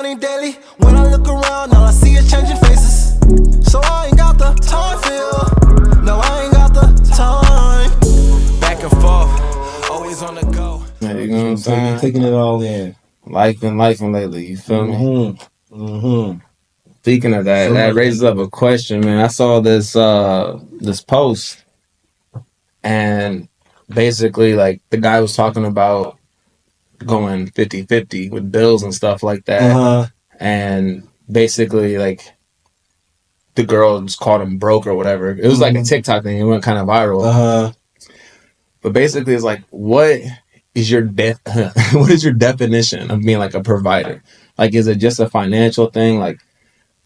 Daily. When I look around, all I see is changing faces. So I ain't got the time for you. No, I ain't got the time. Back and forth, always on the go. Yeah, you know what I'm saying? Taking it all in. Life and lately, you feel me? Mm-hmm. Speaking of that, that raises up a question, man. I saw this post, and basically like the guy was talking about going 50-50 with bills and stuff like that. And basically like the girl just called him broke or whatever. It was like a TikTok thing. It went kind of viral. But basically it's like, what is your what is your definition of being like a provider? Like, is it just a financial thing? Like,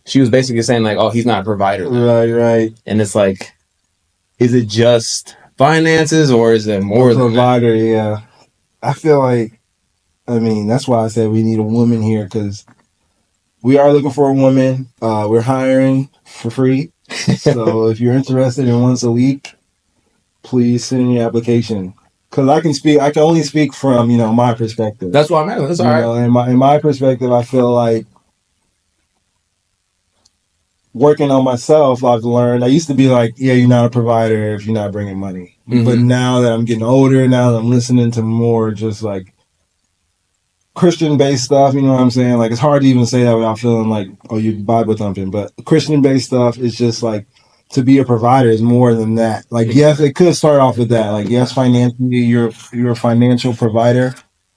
she was basically saying like, oh, he's not a provider then. Right. And it's like, is it just finances or is it more than provider? Yeah, I feel like, I mean, that's why I said we need a woman here, because we are looking for a woman. We're hiring for free. So if you're interested in once a week, please send in your application. Because I can only speak from, my perspective. That's what I meant. That's all right. In my perspective, I feel like working on myself, I've learned, I used to be like, yeah, you're not a provider if you're not bringing money. But now that I'm getting older, now that I'm listening to more just like Christian-based stuff, you know what I'm saying? Like, it's hard to even say that without feeling like, oh, you're Bible thumping. But Christian-based stuff is just like, to be a provider is more than that. Like, yes, it could start off with that. Like, yes, financially, you're a financial provider,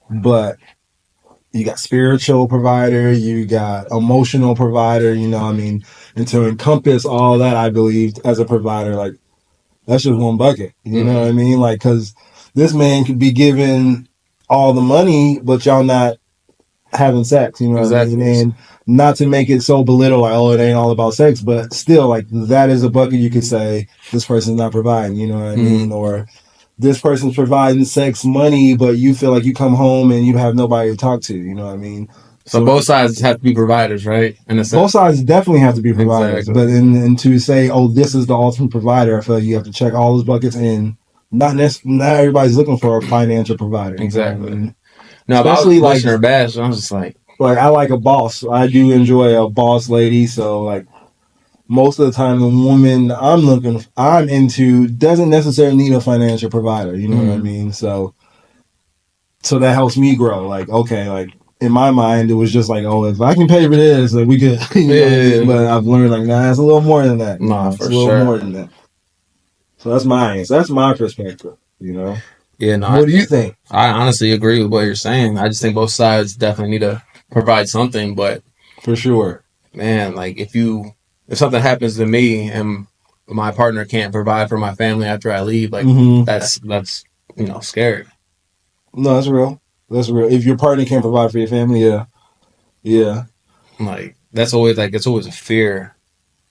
but you got spiritual provider, you got emotional provider, you know what I mean? And to encompass all that, I believe, as a provider, like, that's just one bucket. You know what I mean? Like, because this man could be given all the money, but y'all not having sex, you know what I mean? And not to make it so belittle, like, oh, it ain't all about sex, but still, like, that is a bucket you could say this person's not providing, you know what I mean? Or this person's providing sex money, but you feel like you come home and you have nobody to talk to, you know what I mean? So both sides have to be providers, right? In a sense. Both sides definitely have to be providers. Exactly. But and to say, oh, this is the ultimate provider, I feel like you have to check all those buckets, and not everybody's looking for a financial provider. Exactly. You know I mean? No, especially like her bash, I'm just like I like a boss. I do enjoy a boss lady. So like most of the time, the woman I'm into doesn't necessarily need a financial provider. You know what I mean? So that helps me grow. Like, okay, like in my mind, it was just like, oh, if I can pay for this, like we could. But I've learned like, nah, it's a little more than that. Nah, for sure. It's a little more than that. So that's mine. So that's my perspective. You know. Yeah. No. What do you think? I honestly agree with what you're saying. I just think both sides definitely need to provide something. But for sure, man, like if something happens to me and my partner can't provide for my family after I leave, like that's scary. No, that's real. That's real. If your partner can't provide for your family, yeah. Like that's always it's always a fear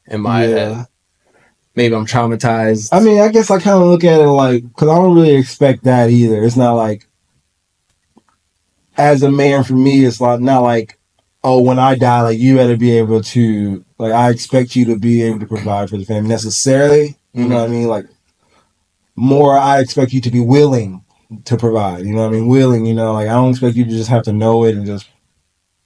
in my head. Maybe I'm traumatized. I mean, I guess I kind of look at it like, because I don't really expect that either. It's not like, as a man, for me, it's not like, oh, when I die, like, you better be able to, like, I expect you to be able to provide for the family necessarily. You know what I mean? Like, more, I expect you to be willing to provide. You know what I mean? Willing, like, I don't expect you to just have to know it and just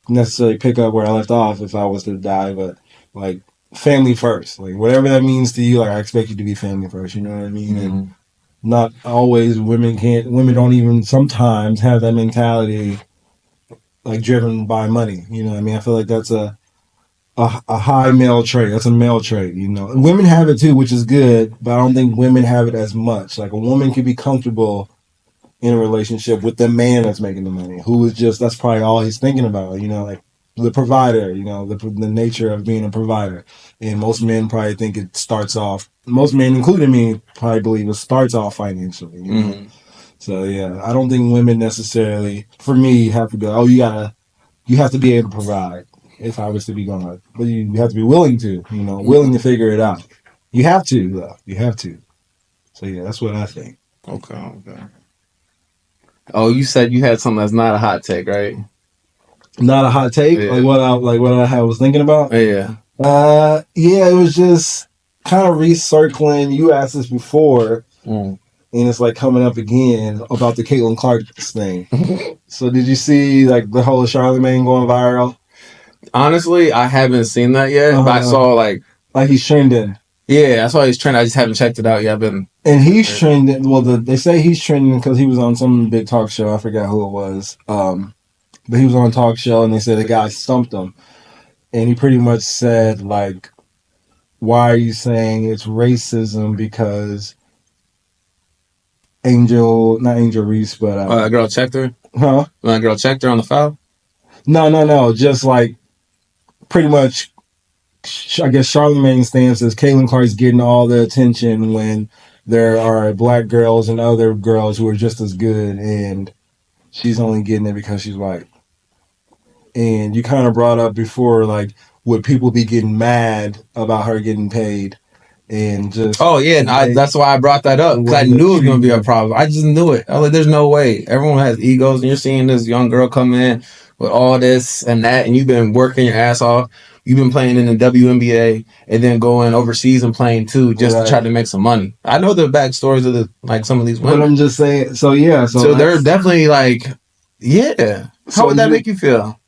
necessarily pick up where I left off if I was to die, but, like, family first, like whatever that means to you, like I expect you to be family first, you know what I mean? And not always women don't even sometimes have that mentality, like driven by money, you know what I mean? I feel like that's a high male trait. That's a male trait, women have it too, which is good, but I don't think women have it as much. Like a woman can be comfortable in a relationship with the man that's making the money, who is just, that's probably all he's thinking about, like the provider, the nature of being a provider. And most men probably think it starts off, most men, including me, probably believe it starts off financially. So yeah, I don't think women necessarily, for me, have to be, oh, you have to be able to provide if I was to be gone. But you have to be willing to, willing to figure it out. You have to, though. You have to. So yeah, that's what I think. Okay. Oh, you said you had something that's not a hot take, right? Not a hot take? Yeah. Like what I was thinking about? Yeah. Yeah, it was just kind of recircling. You asked this before, and it's like coming up again about the Caitlin Clark thing. So did you see like the whole Charlamagne going viral? Honestly, I haven't seen that yet, but I saw like he's trending. Yeah, I saw he's trending. I just haven't checked it out yet. And he's trending. Well, they say he's trending because he was on some big talk show. I forgot who it was. But he was on a talk show, and they said the guy stumped him, and he pretty much said like, "Why are you saying it's racism because not Angel Reese, but that girl checked her? Huh? That girl checked her on the foul? No. Just like pretty much, I guess Charlamagne's stance is Caitlin Clark's getting all the attention when there are black girls and other girls who are just as good, and she's only getting it because she's white. And you kind of brought up before, like, would people be getting mad about her getting paid? And just that's why I brought that up, because I knew it was going to be a problem. I just knew it. I was like, there's no way. Everyone has egos, and you're seeing this young girl come in with all this and that, and you've been working your ass off. You've been playing in the WNBA and then going overseas and playing too, just to try to make some money. I know the backstories of some of these women. But I'm just saying, so they're definitely like, yeah. How would that make you feel?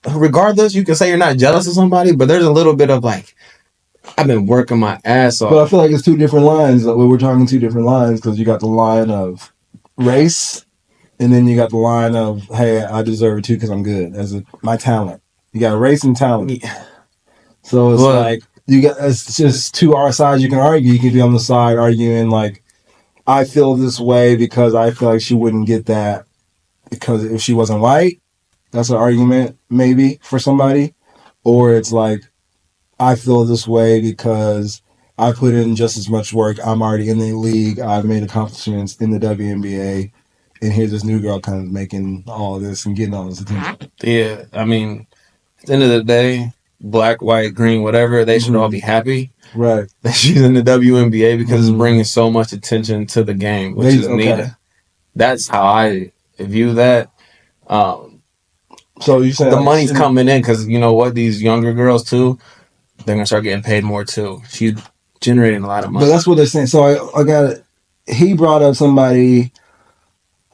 Regardless, you can say you're not jealous of somebody, but there's a little bit of like, I've been working my ass off. But I feel like it's two different lines. Like, we're talking two different lines, because you got the line of race, and then you got the line of, hey, I deserve it too because I'm good as my talent. You got race and talent. Yeah. So it's like it's just two sides you can argue. You can be on the side arguing like, I feel this way because I feel like she wouldn't get that because if she wasn't white. That's an argument maybe for somebody. Or it's like, I feel this way because I put in just as much work. I'm already in the league. I've made accomplishments in the WNBA. And here's this new girl kind of making all of this and getting all this attention. Yeah, I mean, at the end of the day, black, white, green, whatever, they should all be happy. Right. That she's in the WNBA because it's bringing so much attention to the game, which is needed. That's how I view that. So you saying the money's coming in because you know what, these younger girls too, they're gonna start getting paid more too. She's generating a lot of money. But that's what they're saying. So I got it. He brought up somebody.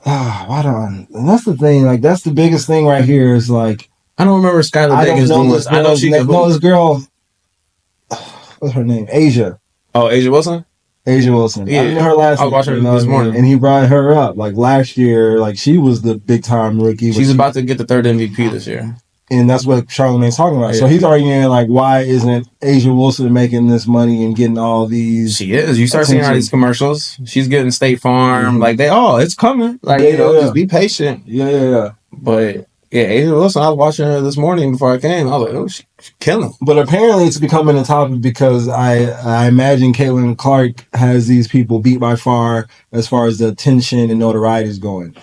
And that's the thing. Like, that's the biggest thing right here. Is like, I don't remember Skylar Diggins doing this. I know she can. No, this girl. What's her name? Asia. Oh, Asia Wilson. Asia Wilson. Yeah, I didn't know her last. I was watching her this morning, and he brought her up. Like last year, like she was the big time rookie. She's about to get the third MVP this year, and that's what Charlamagne's talking about. Yeah. So he's arguing like, why isn't Asia Wilson making this money and getting all these? She is. You start seeing her these commercials. She's getting State Farm. Like it's coming. Like just be patient. Yeah. But yeah, Asia Wilson. I was watching her this morning before I came. I was like, oh, she's killing. But apparently, it's becoming a topic because I imagine Caitlin Clark has these people beat by far as the attention and notoriety is going.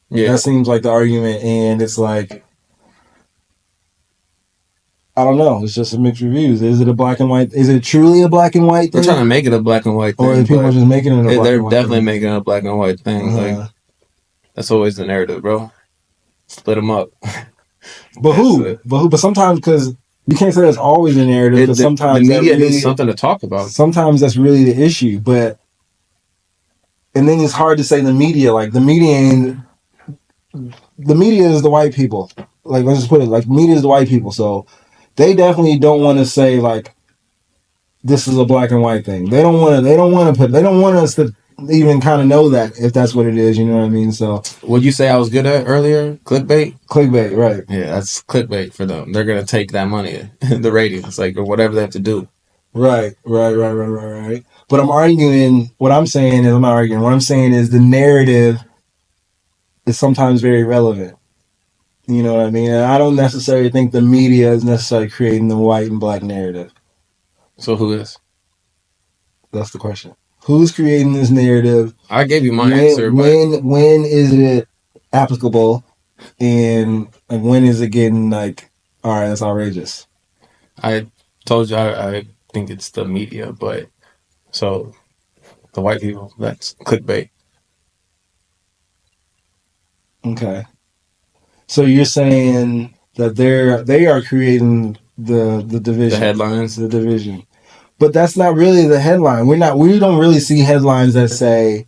Yeah, that seems like the argument, and it's like, I don't know. It's just a mixed reviews. Is it a black and white? Is it truly a black and white thing? They're trying to make it a black and white thing. Or people are just making it a black and white thing? They're definitely making it a black and white thing. Like, that's always the narrative, bro. Split them up. But who? But sometimes, because you can't say that's always a narrative, because sometimes the media needs something to talk about. Sometimes that's really the issue. And then it's hard to say the media. Like, the media is the white people. Like, let's just put it, like, media is the white people. So they definitely don't want to say, like, this is a black and white thing. They don't want us to even kind of know that, if that's what it is, you know what I mean? So what'd you say I was good at earlier? Clickbait, right? Yeah, that's clickbait for them. They're gonna take that money, the ratings, like, or whatever they have to do. Right. But I'm arguing. What I'm saying is, I'm not arguing. What I'm saying is the narrative is sometimes very relevant. You know what I mean? And I don't necessarily think the media is necessarily creating the white and black narrative. So who is? That's the question. Who's creating this narrative? I gave you my answer. When is it applicable? And like, when is it getting like, all right, that's outrageous? I told you I think it's the media, but so the white people, that's clickbait. Okay. So you're saying that they are creating the division, the division. But that's not really the headline. We don't really see headlines that say,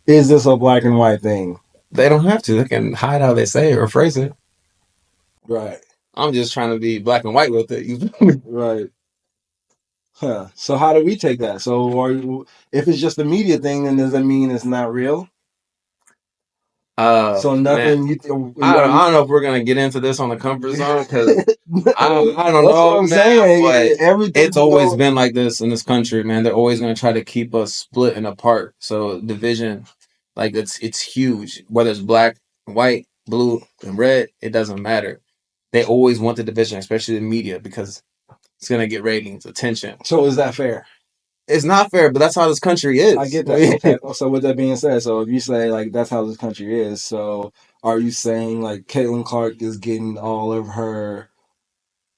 is this a black and white thing? They don't have to. They can hide how they say it or phrase it. Right. I'm just trying to be black and white with it. You feel me? Right. Huh. So how do we take that? So if it's just a media thing, then does that mean it's not real? So Man, nothing. I don't know if we're gonna get into this on the comfort zone because I don't That's know, what I'm man. saying. But Everything it's always been like this in this country, man. They're always gonna try to keep us split and apart. So division, like it's huge. Whether it's black, white, blue, and red, it doesn't matter. They always want the division, especially the media, because it's gonna get ratings, attention. So is that fair? It's not fair, but that's how this country is. I get that. Okay. So with that being said, so if you say like that's how this country is, so are you saying like Caitlin Clark is getting all of her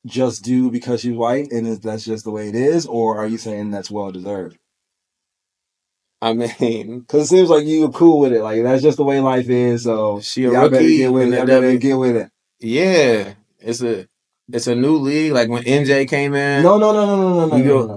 just due because she's white and that's just the way it is, or are you saying that's well deserved? I mean, because it seems like you were cool with it. Like that's just the way life is. So she a y'all better rookie get with in it. the Y'all better W. get with it. Yeah, it's a new league. Like when MJ came in. No.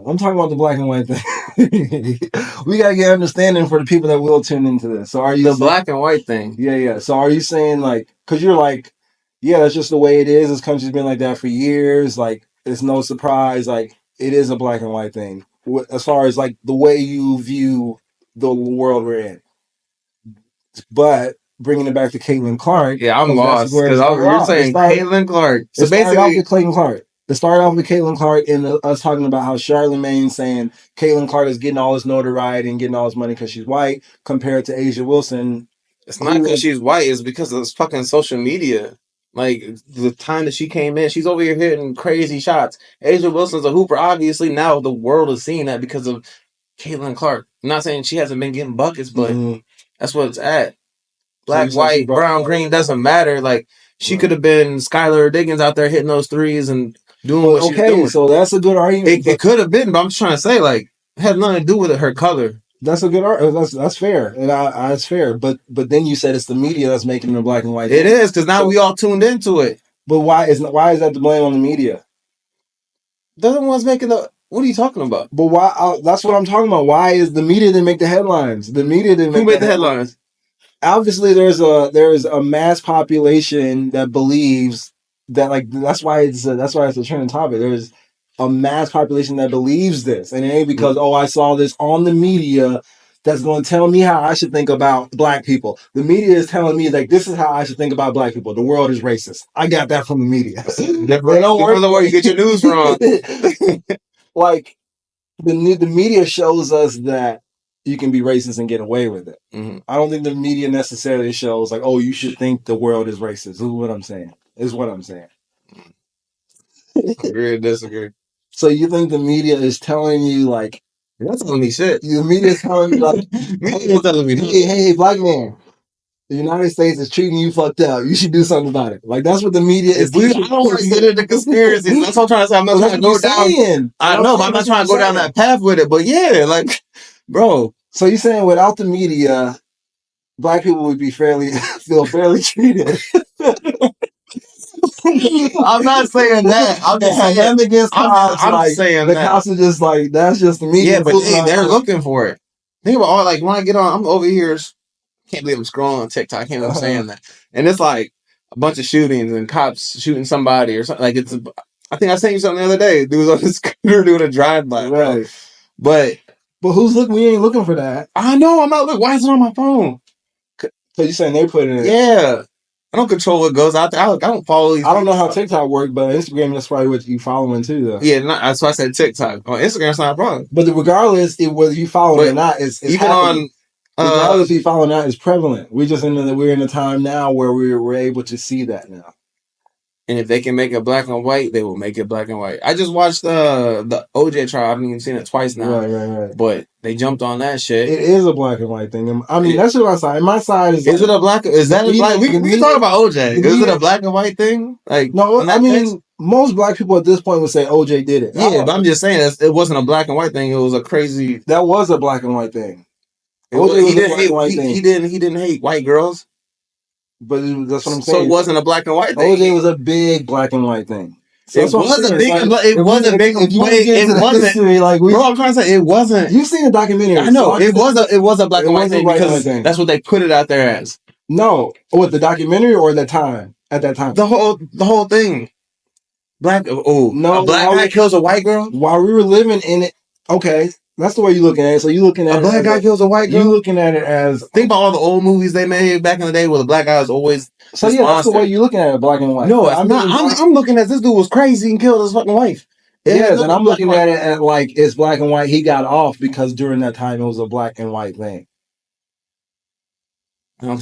I'm talking about the black and white thing. We gotta get understanding for the people that will tune into this. So are you The black and white thing? Yeah. So are you saying like, because you're like, yeah, that's just the way it is. This country's been like that for years. Like it's no surprise. Like it is a black and white thing. As far as like the way you view the world we're in. But bringing it back to Caitlin Clark. Yeah, I'm lost because you're saying Caitlin Clark. So basically, with Caitlin Clark. It started off with Caitlin Clark and us talking about how Charlamagne saying Caitlin Clark is getting all this notoriety and getting all this money because she's white compared to Asia Wilson. It's not because she's white. It's because of fucking social media. Like the time that she came in, she's over here hitting crazy shots. Asia Wilson's a hooper. Obviously, now the world is seeing that because of Caitlin Clark. I'm not saying she hasn't been getting buckets, but that's what it's at. Black, white, brown, green doesn't matter. Like she could have been Skylar Diggins out there hitting those threes and doing what she's doing. So that's a good argument. It could have been, but I'm just trying to say, like, it had nothing to do with her color. That's a good argument. That's fair, and that's fair. But then you said it's the media that's making the black and white. It is because now we all tuned into it. But why is that the blame on the media? They're the ones making the. What are you talking about? But why? That's what I'm talking about. Why is the media didn't make the headlines? The media didn't. Who made the headlines? Obviously, there is a mass population that believes that, like, that's why it's a trending topic. There's a mass population that believes this, and it ain't because I saw this on the media that's going to tell me how I should think about black people. The media is telling me like this is how I should think about black people. The world is racist. I got that from the media. Don't worry where you get your news from. Like the media shows us that you can be racist and get away with it. Mm-hmm. I don't think the media necessarily shows like, oh, you should think the world is racist. Is what I'm saying. Agree or disagree. So you think the media is telling you like that's telling me shit. The media is telling you like hey, black man, the United States is treating you fucked up. You should do something about it. Like that's what the media is. I don't want to get into conspiracies. That's what I'm trying to say. I'm not trying to go down. I know, but I'm not trying to go down that path with it. But yeah, like, bro. So you're saying without the media, black people would be feel fairly treated. I'm not saying that. I'm just saying them against cops. I'm like, saying the that. cops are just like that's just the media. Yeah, but they're looking for it. Think about all like when I get on, I'm over here. Can't believe I'm scrolling on TikTok. I can't believe I'm saying that. And it's like a bunch of shootings and cops shooting somebody or something. Like I think I sent you something the other day. Dude was on the scooter doing a drive-by. Right. But who's looking? We ain't looking for that. I know. I'm not looking. Why is it on my phone? So you saying they put it in? Yeah. I don't control what goes out there. I don't follow these. I don't know how TikTok works, but Instagram, that's probably what you following too, though. Yeah, that's why I said TikTok. On Instagram, it's not a problem. But regardless, whether you follow it or not, it's even happening. Regardless if you follow or not, it's prevalent. We're in a time now where we're able to see that now. And if they can make it black and white, they will make it black and white. I just watched the OJ trial. I haven't even seen it twice now. Right. But they jumped on that shit. It is a black and white thing. I mean, that's what my side. My side is. Is it a black? Is that a black? We can talk about OJ. Is it a black and white thing? Like no, I mean, most black people at this point would say OJ did it. Yeah, but I'm just saying it wasn't a black and white thing. It was a crazy. That was a black and white thing. OJ was a black and white thing. He didn't hate white girls. But that's what I'm saying. So it wasn't a black and white thing. OJ was a big black and white thing. So it wasn't big. It wasn't big. It wasn't. Like bro, I'm trying to say it wasn't. You've seen the documentary. I know it was a black and white thing because that's what they put it out there as. No, what the documentary or the time? at that time. The whole thing. A black guy kills a white girl? While we were living in it, okay, that's the way you're looking at it. So you're looking at a black guy kills a white girl? You're looking at it as... Think about all the old movies they made back in the day where the black guy was always... So yeah, that's the way you're looking at it, black and white. No, I'm not. I'm looking at this dude was crazy and killed his fucking wife. Yes, and I'm looking at it at like it's black and white. He got off because during that time it was a black and white thing. I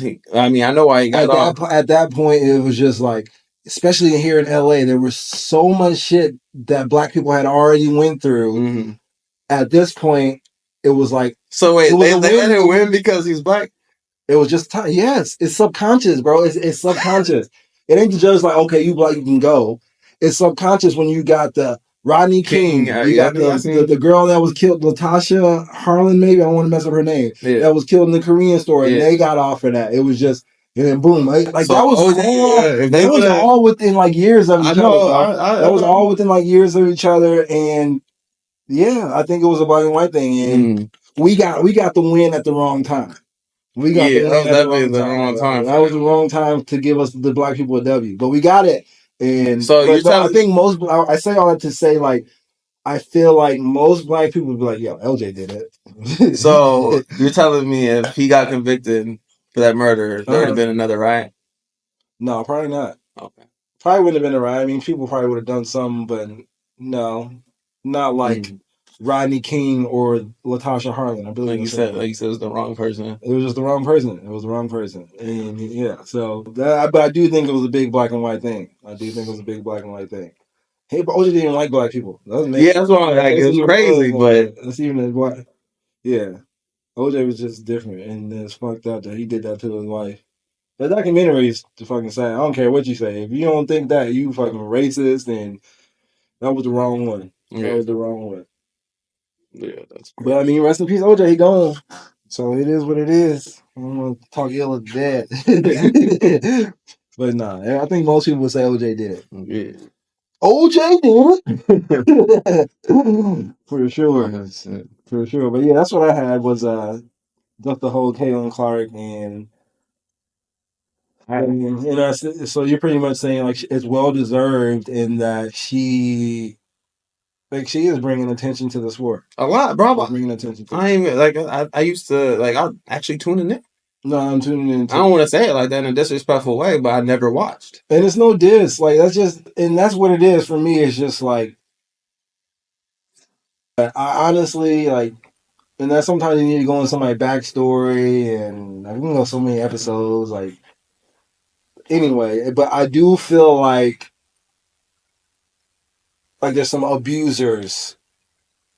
know why he got off. At that point, it was just like, especially here in LA, there was so much shit that black people had already went through. Mm-hmm. At this point, it was like... So wait, they let him win because he's black? It was just time. Yes, it's subconscious, bro. It's subconscious. It ain't just like, okay, you black, you can go. It's subconscious when you got the Rodney King. You got the girl that was killed, Latasha Harlan, maybe. I don't want to mess up her name. Yeah. That was killed in the Korean store. And they got off of that. It was just, and then boom. Like so, that was all within like years of each other. That was all within like years of each other. And yeah, I think it was a black and white thing. And we got the win at the wrong time. We got the wrong time. That was the wrong time to give us the black people a W. But we got it. And so I think I say all that to say, like, I feel like most black people would be like, yo, LJ did it. So you're telling me if he got convicted for that murder, there would have been another riot? No, probably not. Okay. Probably wouldn't have been a riot. I mean, people probably would have done something, but no, not like Rodney King or Latasha Harlan. I believe like you said, it was the wrong person. It was just the wrong person. It was the wrong person. And yeah, so but I do think it was a big black and white thing. Hey, but OJ didn't even like black people. That's why it was crazy, but that's even as black. Yeah, OJ was just different, and it's fucked up that he did that to his wife. The documentary is to fucking say, I don't care what you say. If you don't think that, you fucking racist, and that was the wrong one. That was the wrong one. Yeah, that's crazy. But I mean, rest in peace, OJ. He gone. So it is what it is. I don't want to talk ill of dead. But nah, I think most people would say OJ did it. Yeah. OJ did it. For sure. For sure. But yeah, that's what I had was just the whole Caitlin Clark so you're pretty much saying like it's well deserved in that she is bringing attention to the sport. A lot, bro. Bringing attention to I used to I'll actually tuning in. No, I'm tuning in. I don't want to say it like that in a disrespectful way, but I never watched. And it's no diss. Like that's what it is for me. It's just like I honestly like, and that sometimes you need to go into somebody's backstory, and I can go so many episodes. Like anyway, but I do feel like there's some abusers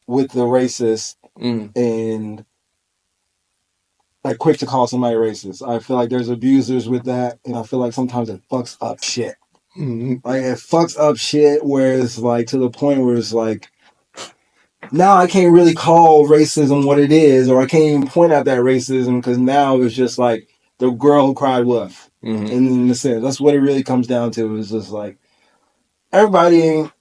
with the racist and like quick to call somebody racist. I feel like there's abusers with that, and I feel like sometimes it fucks up shit. Mm-hmm. Like it fucks up shit where it's like to the point where it's like now I can't really call racism what it is, or I can't even point out that racism because now it's just like the girl who cried wolf. Mm-hmm. And in a sense, that's what it really comes down to. It's just like everybody ain't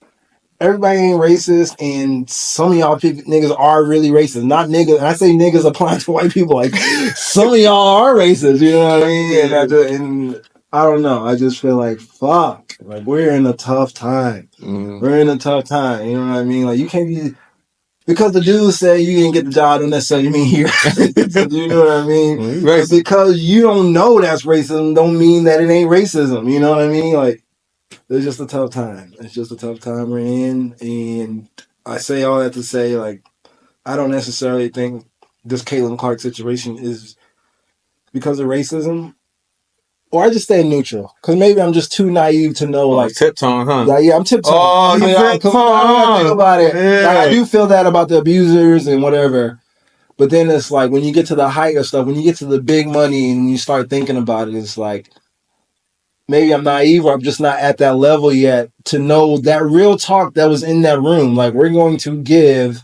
racist, and some of y'all niggas are really racist. Not niggas, and I say niggas applying to white people. Like some of y'all are racist, you know what I mean? And I don't know. I just feel like fuck. Like we're in a tough time. Mm-hmm. We're in a tough time. You know what I mean? Like you can't be because the dude said you didn't get the job. Don't necessarily mean he racist. You know what I mean? Right. Because you don't know that's racism, don't mean that it ain't racism. You know what I mean? Like. It's just a tough time. It's just a tough time we're in. And I say all that to say, like, I don't necessarily think this Caitlin Clark situation is because of racism. Or I just stay neutral. Because maybe I'm just too naive to know, like... Tiptoeing, huh? Like, yeah, I'm tiptoeing. Oh, you tiptoeing. Think about it. Yeah. Like, I do feel that about the abusers and whatever. But then it's like, when you get to the height of stuff, when you get to the big money and you start thinking about it, it's like... Maybe I'm naive or I'm just not at that level yet to know that real talk that was in that room. Like, we're going to give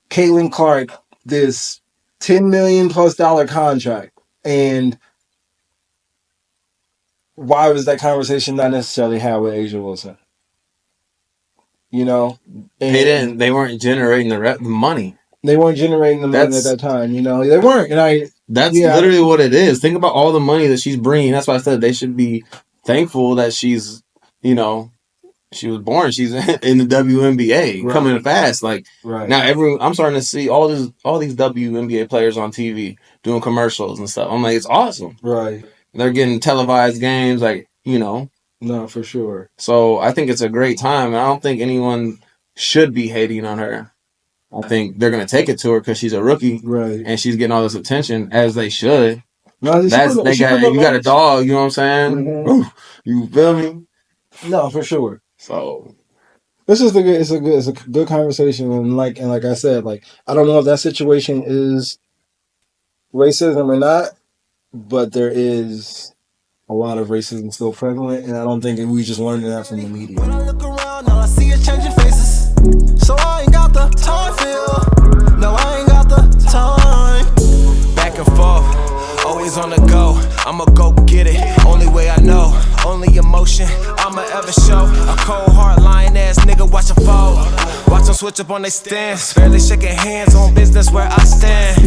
Caitlin Clark this $10 million plus contract. And why was that conversation not necessarily had with Asia Wilson? You know? And they weren't generating the money. They weren't generating the money at that time, you know? They weren't. And that's literally what it is. Think about all the money that she's bringing. That's why I said they should be thankful that she's, you know, she was born. She's in the WNBA, Right. coming fast. Like Right. now, I'm starting to see all these WNBA players on TV doing commercials and stuff. I'm like, it's awesome. Right. They're getting televised games, like, you know. No, for sure. So I think it's a great time. I don't think anyone should be hating on her. I think they're gonna take it to her because she's a rookie, Right. and she's getting all this attention as they should. No, You got a dog. You know what I'm saying? Mm-hmm. You feel me? No, for sure. So this is it's a good conversation, and like I said, like I don't know if that situation is racism or not, but there is a lot of racism still prevalent, and I don't think we just learned that from the media. When I look around, all I see is changing faces. So I ain't got the time for you. No, I ain't got the time. Back and forth, always on the go. I'ma go get it. Only way I know, only emotion I'ma ever show. A cold heart, lying ass nigga, watch him fold. Watch him switch up on they stance. Barely shaking hands on business where I stand.